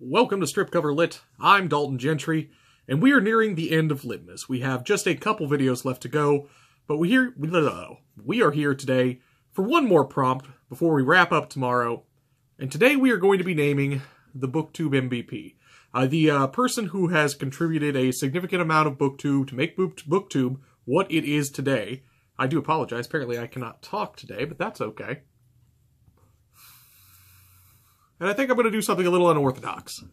Welcome to Strip Cover Lit. I'm Dalton Gentry, and we are nearing the end of Litmas. We have just a couple videos left to go, but we are here today for one more prompt before we wrap up tomorrow. And today we are going to be naming the Booktube MVP. The person who has contributed a significant amount of Booktube to make Booktube what it is today. I do apologize, apparently I cannot talk today, but that's okay. And I think I'm going to do something a little unorthodox.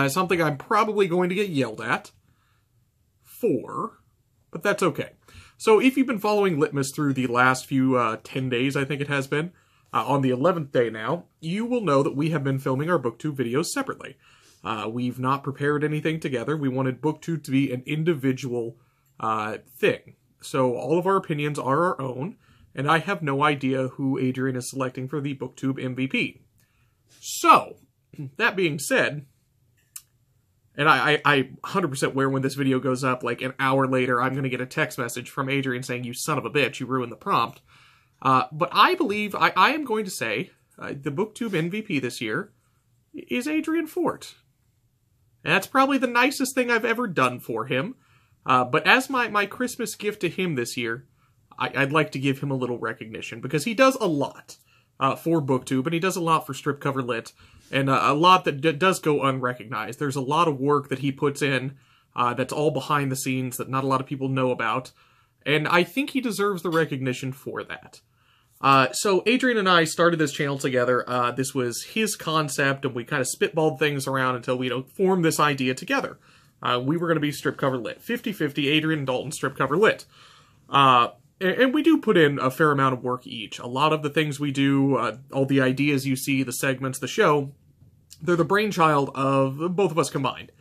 Something I'm probably going to get yelled at for, but that's okay. So if you've been following Litmas through the last few 10 days, I think it has been, on the 11th day now, you will know that we have been filming our Booktube videos separately. We've not prepared anything together. We wanted Booktube to be an individual thing. So all of our opinions are our own, and I have no idea who Adrian is selecting for the Booktube MVP. So, that being said, and I 100% aware when this video goes up, like an hour later, I'm going to get a text message from Adrian saying, "You son of a bitch, you ruined the prompt." But I believe, I am going to say, the Booktube MVP this year is Adrian Fort. And that's probably the nicest thing I've ever done for him. But as my Christmas gift to him this year, I'd like to give him a little recognition, because he does a lot for Booktube, and he does a lot for Strip Cover Lit, and a lot that does go unrecognized. There's a lot of work that he puts in that's all behind the scenes that not a lot of people know about, and I think he deserves the recognition for that. So Adrian and I started this channel together. This was his concept, and we kind of spitballed things around until we formed this idea together. We were going to be Strip Cover Lit. 50-50 Adrian and Dalton Strip Cover Lit. And we do put in a fair amount of work each. A lot of the things we do, all the ideas you see, the segments, the show, they're the brainchild of both of us combined.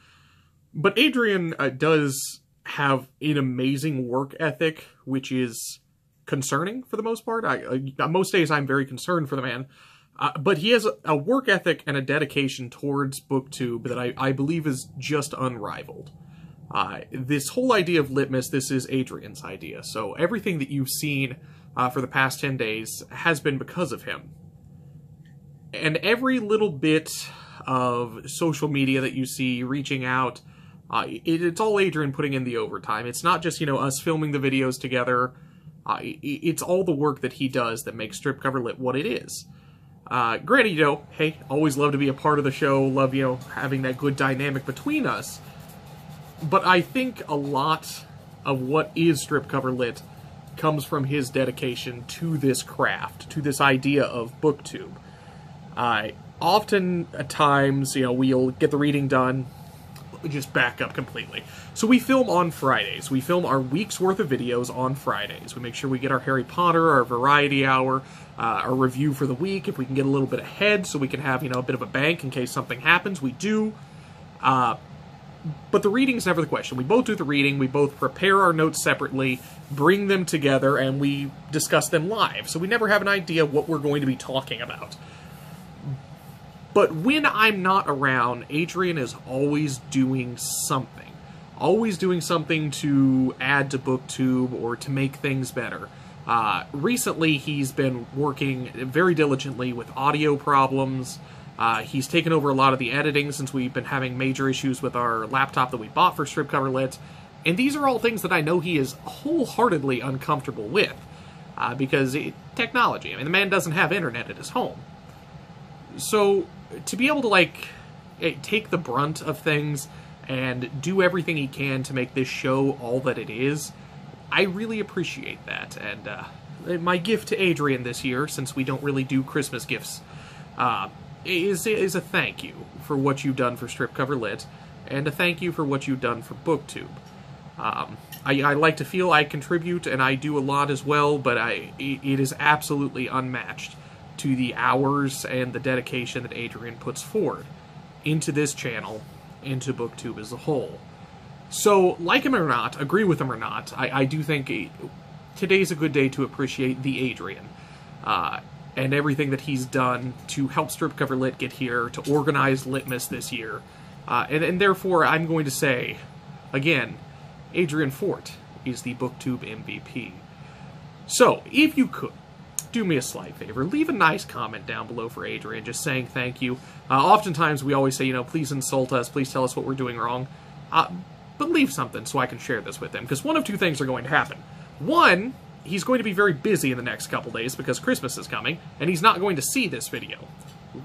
But Adrian does have an amazing work ethic, which is concerning for the most part. Most days I'm very concerned for the man. But he has a work ethic and a dedication towards Booktube that I believe is just unrivaled. This whole idea of Litmas, this is Adrian's idea. So everything that you've seen for the past 10 days has been because of him. And every little bit of social media that you see reaching out, it's all Adrian putting in the overtime. It's not just, us filming the videos together. It's all the work that he does that makes Strip Cover Lit what it is. Granted, hey, always love to be a part of the show, love, having that good dynamic between us. But I think a lot of what is Strip Cover Lit comes from his dedication to this craft, to this idea of Booktube. Often, at times, we'll get the reading done, just back up completely. So we film on Fridays. We film our week's worth of videos on Fridays. We make sure we get our Harry Potter, our variety hour, our review for the week, if we can get a little bit ahead so we can have, a bit of a bank in case something happens. We do. But the reading's never the question. We both do the reading, we both prepare our notes separately, bring them together, and we discuss them live. So we never have an idea what we're going to be talking about. But when I'm not around, Adrian is always doing something. Always doing something to add to Booktube or to make things better. Recently, he's been working very diligently with audio problems. He's taken over a lot of the editing since we've been having major issues with our laptop that we bought for Strip Cover Lit. And these are all things that I know he is wholeheartedly uncomfortable with. Because technology, the man doesn't have internet at his home. So, to be able to, take the brunt of things and do everything he can to make this show all that it is, I really appreciate that. And my gift to Adrian this year, since we don't really do Christmas gifts, is a thank you for what you've done for Strip Cover Lit, and a thank you for what you've done for Booktube. I like to feel I contribute, and I do a lot as well, but it is absolutely unmatched to the hours and the dedication that Adrian puts forward into this channel, into Booktube as a whole. So, like him or not, agree with him or not, I do think today's a good day to appreciate the Adrian. And everything that he's done to help Strip Cover Lit get here, to organize Litmas this year. And therefore, I'm going to say, again, Adrian Fort is the Booktube MVP. So, if you could, do me a slight favor. Leave a nice comment down below for Adrian, just saying thank you. Oftentimes we always say, you know, please insult us, please tell us what we're doing wrong. But leave something so I can share this with him, because one of two things are going to happen. One, he's going to be very busy in the next couple days because Christmas is coming, and he's not going to see this video.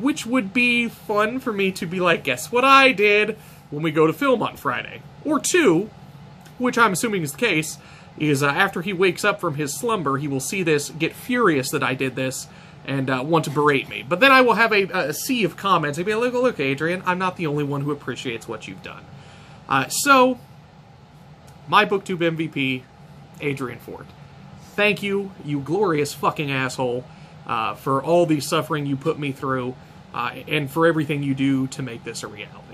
Which would be fun for me to be like, guess what I did when we go to film on Friday. Or two, which I'm assuming is the case, is after he wakes up from his slumber, he will see this, get furious that I did this, and want to berate me. But then I will have a sea of comments. I'll be like, look, Adrian, I'm not the only one who appreciates what you've done. So, my Booktube MVP, Adrian Fort. Thank you, you glorious fucking asshole, for all the suffering you put me through, and for everything you do to make this a reality.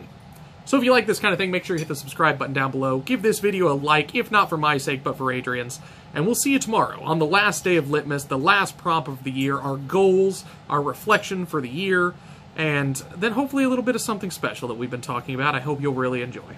So if you like this kind of thing, make sure you hit the subscribe button down below. Give this video a like, if not for my sake, but for Adrian's. And we'll see you tomorrow on the last day of Litmas, the last prompt of the year, our goals, our reflection for the year, and then hopefully a little bit of something special that we've been talking about. I hope you'll really enjoy.